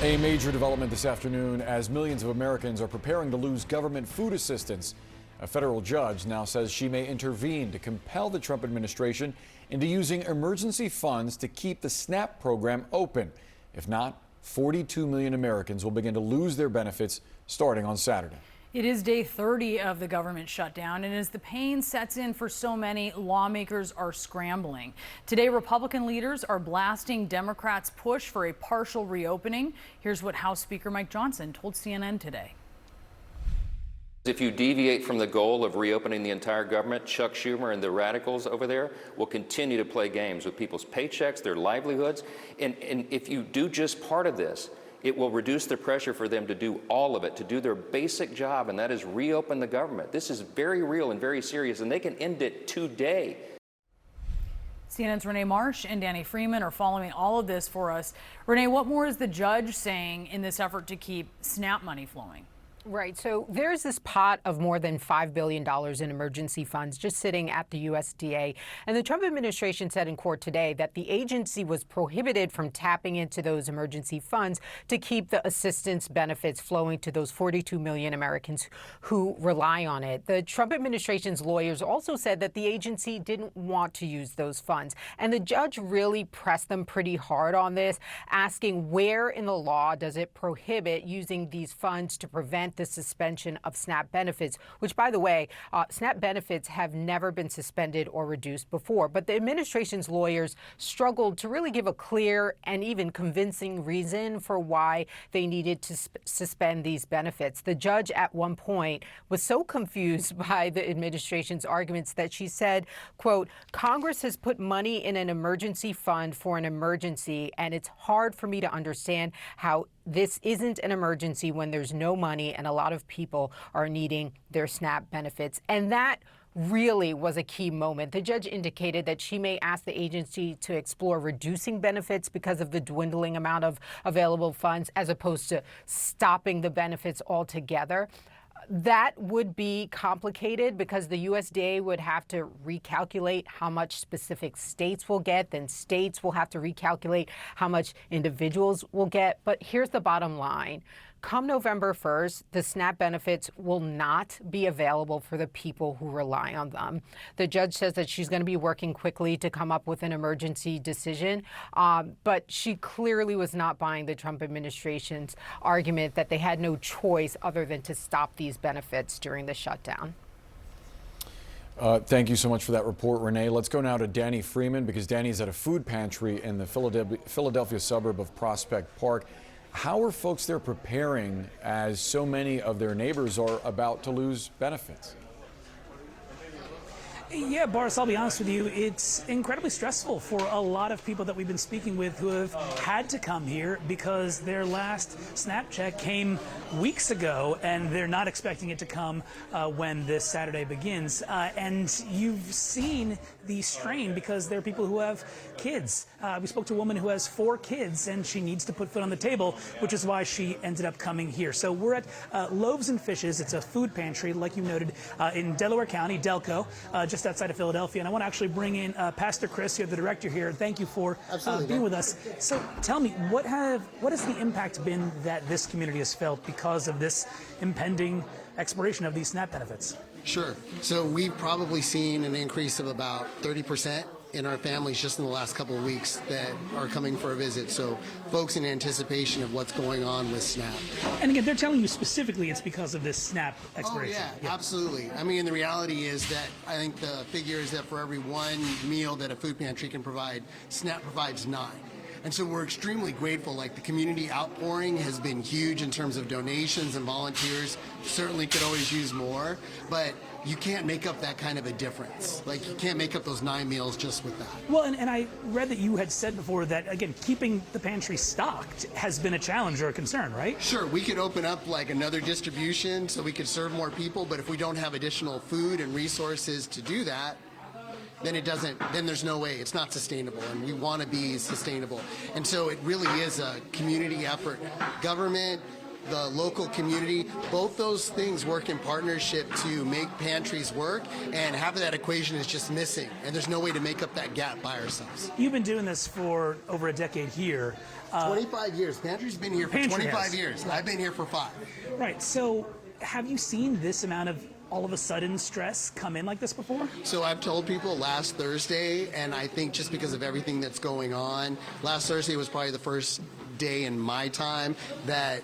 A major development this afternoon as millions of Americans are preparing to lose government food assistance. A federal judge now says she may intervene to compel the Trump administration into using emergency funds to keep the SNAP program open. If not, 42 million Americans will begin to lose their benefits starting on Saturday. It is day 30 of the government shutdown, and as the pain sets in for so many, lawmakers are scrambling. Today, Republican leaders are blasting Democrats' push for a partial reopening. Here's what House Speaker Mike Johnson told CNN today. If you deviate from the goal of reopening the entire government, Chuck Schumer and the radicals over there will continue to play games with people's paychecks, their livelihoods, and if you do just part of this, it will reduce the pressure for them to do all of it, to do their basic job, and that is reopen the government. This is very real and very serious, and they can end it today. CNN's Renee Marsh and Danny Freeman are following all of this for us. Renee, what more is the judge saying in this effort to keep SNAP money flowing? Right. So there's this pot of more than $5 billion in emergency funds just sitting at the USDA. And the Trump administration said in court today that the agency was prohibited from tapping into those emergency funds to keep the assistance benefits flowing to those 42 million Americans who rely on it. The Trump administration's lawyers also said that the agency didn't want to use those funds. And the judge really pressed them pretty hard on this, asking where in the law does it prohibit using these funds to prevent the suspension of SNAP benefits, which, by the way, SNAP benefits have never been suspended or reduced before. But the administration's lawyers struggled to really give a clear and even convincing reason for why they needed to suspend these benefits. The judge at one point was so confused by the administration's arguments that she said, quote, "Congress has put money in an emergency fund for an emergency, and it's hard for me to understand how this isn't an emergency when there's no money and a lot of people are needing their SNAP benefits." And that really was a key moment. The judge indicated that she may ask the agency to explore reducing benefits because of the dwindling amount of available funds, as opposed to stopping the benefits altogether. That would be complicated because the USDA would have to recalculate how much specific states will get. Then states will have to recalculate how much individuals will get. But here's the bottom line. Come November 1st, the SNAP benefits will not be available for the people who rely on them. The judge says that she's going to be working quickly to come up with an emergency decision, but she clearly was not buying the Trump administration's argument that they had no choice other than to stop these benefits during the shutdown. Thank you so much for that report, Renee. Let's go now to Danny Freeman, because Danny's at a food pantry in the Philadelphia suburb of Prospect Park. How are folks there preparing as so many of their neighbors are about to lose benefits? Yeah, Boris, I'll be honest with you. It's incredibly stressful for a lot of people that we've been speaking with who have had to come here because their last SNAP check came weeks ago, and they're not expecting it to come when this Saturday begins. And you've seen the strain because there are people who have kids. We spoke to a woman who has 4 kids, and she needs to put food on the table, which is why she ended up coming here. So we're at Loaves and Fishes. It's a food pantry, like you noted, in Delaware County, Delco, just outside of Philadelphia. And I want to actually bring in Pastor Chris, you're the director here. Thank you for being with us. So tell me, what has the impact been that this community has felt because of this impending expiration of these SNAP benefits? Sure. So we've probably seen an increase of about 30% in our families just in the last couple of weeks that are coming for a visit. So folks in anticipation of what's going on with SNAP. And again, they're telling you specifically it's because of this SNAP expiration. Oh, yeah, absolutely. I mean, the reality is that I think the figure is that for every one meal that a food pantry can provide, SNAP provides 9. And so we're extremely grateful. Like, the community outpouring has been huge in terms of donations and volunteers. Certainly could always use more, but you can't make up that kind of a difference. Like, you can't make up those 9 meals just with that. Well, and I read that you had said before that, again, keeping the pantry stocked has been a challenge or a concern, right? Sure, we could open up like another distribution so we could serve more people, but if we don't have additional food and resources to do that, then there's no way. It's not sustainable, and we want to be sustainable. And so it really is a community effort. Government, the local community, both those things work in partnership to make pantries work, and half of that equation is just missing, and there's no way to make up that gap by ourselves. You've been doing this for over a decade here. 25 years. Pantry's been here for Pantry 25 has. years. I've been here for 5. Right. So have you seen this amount of all of a sudden stress come in like this before? So I've told people last Thursday, and I think just because of everything that's going on, last Thursday was probably the first day in my time that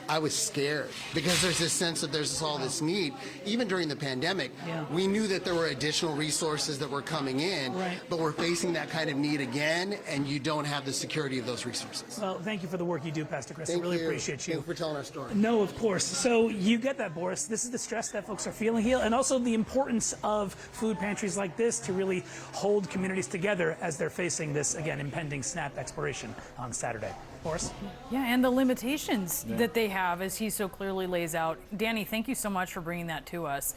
I was scared, because there's this sense that there's all this need. Even during the pandemic, we knew that there were additional resources that were coming in, but we're facing that kind of need again, and you don't have the security of those resources. Well, thank you for the work you do, Pastor Chris. I really appreciate you. Thank you for telling our story. No, of course. So you get that, Boris. This is the stress that folks are feeling here, and also the importance of food pantries like this to really hold communities together as they're facing this, again, impending SNAP expiration on Saturday. Boris? Yeah, and the limitations that they have, as he so clearly lays out. Danny, thank you so much for bringing that to us.